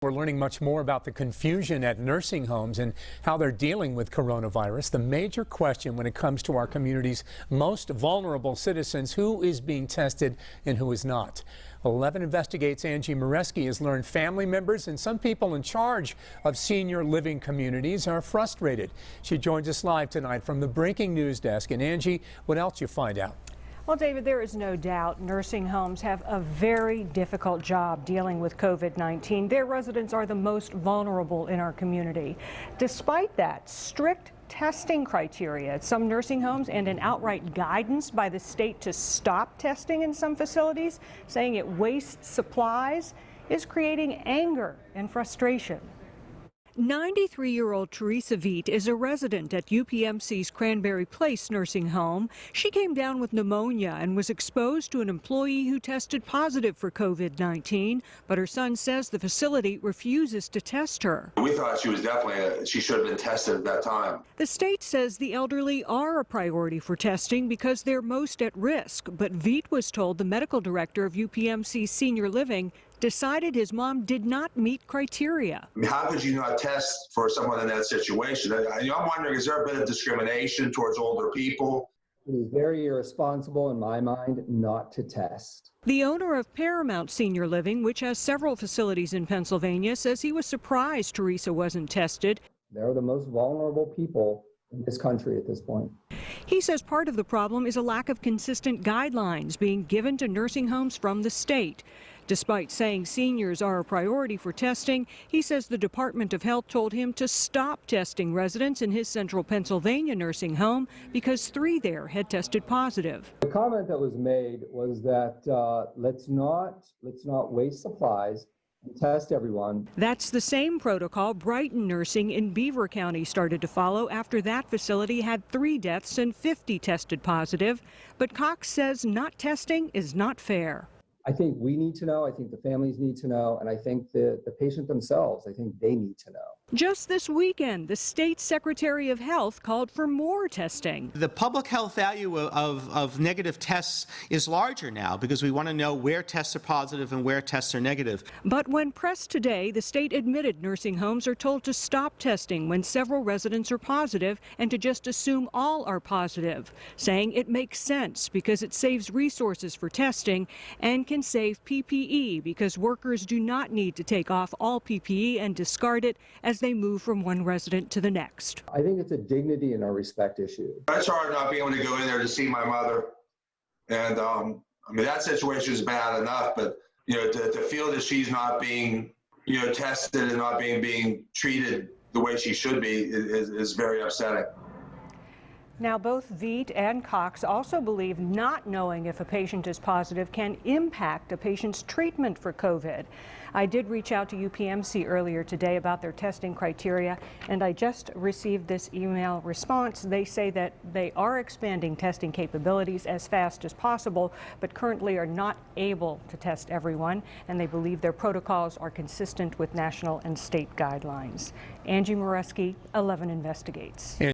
We're learning much more about the confusion at nursing homes and how they're dealing with coronavirus. The major question when it comes to our community's most vulnerable citizens: who is being tested and who is not? 11 Investigates' Angie Moreski has learned family members and some people in charge of senior living communities are frustrated. She joins us live tonight from the Breaking News Desk. And Angie, what else you find out? Well, David, there is no doubt nursing homes have a very difficult job dealing with COVID-19. Their residents are the most vulnerable in our community. Despite that, strict testing criteria at some nursing homes and an outright guidance by the state to stop testing in some facilities, saying it wastes supplies, is creating anger and frustration. 93-year-old Teresa Veit is a resident at UPMC's Cranberry Place nursing home. She came down with pneumonia and was exposed to an employee who tested positive for COVID-19, but her son says the facility refuses to test her. We thought she was she should have been tested at that time. The state says the elderly are a priority for testing because they're most at risk, but Veit was told the medical director of UPMC's Senior Living decided his mom did not meet criteria. I mean, how could you not test for someone in that situation? I'm wondering, is there a bit of discrimination towards older people? It is very irresponsible in my mind not to test. The owner of Paramount Senior Living, which has several facilities in Pennsylvania, says he was surprised Teresa wasn't tested. They're the most vulnerable people in this country at this point. He says part of the problem is a lack of consistent guidelines being given to nursing homes from the state. Despite saying seniors are a priority for testing, he says the Department of Health told him to stop testing residents in his central Pennsylvania nursing home because 3 there had tested positive. The comment that was made was that let's not waste supplies and test everyone. That's the same protocol Brighton Nursing in Beaver County started to follow after that facility had 3 deaths and 50 tested positive. But Cox says not testing is not fair. I think we need to know, I think the families need to know, and I think the patient themselves, I think they need to know. Just this weekend, the state Secretary of Health called for more testing. The public health value of negative tests is larger now because we want to know where tests are positive and where tests are negative. But when pressed today, the state admitted nursing homes are told to stop testing when several residents are positive and to just assume all are positive, saying it makes sense because it saves resources for testing and can save PPE because workers do not need to take off all PPE and discard it as they move from one resident to the next. I think it's a dignity and a respect issue. It's hard not being able to go in there to see my mother. And I mean, that situation is bad enough, but to feel that she's not being tested and not being treated the way she should be is very upsetting. Now, both Veit and Cox also believe not knowing if a patient is positive can impact a patient's treatment for COVID. I did reach out to UPMC earlier today about their testing criteria, and I just received this email response. They say that they are expanding testing capabilities as fast as possible, but currently are not able to test everyone, and they believe their protocols are consistent with national and state guidelines. Angie Moreski, 11 Investigates.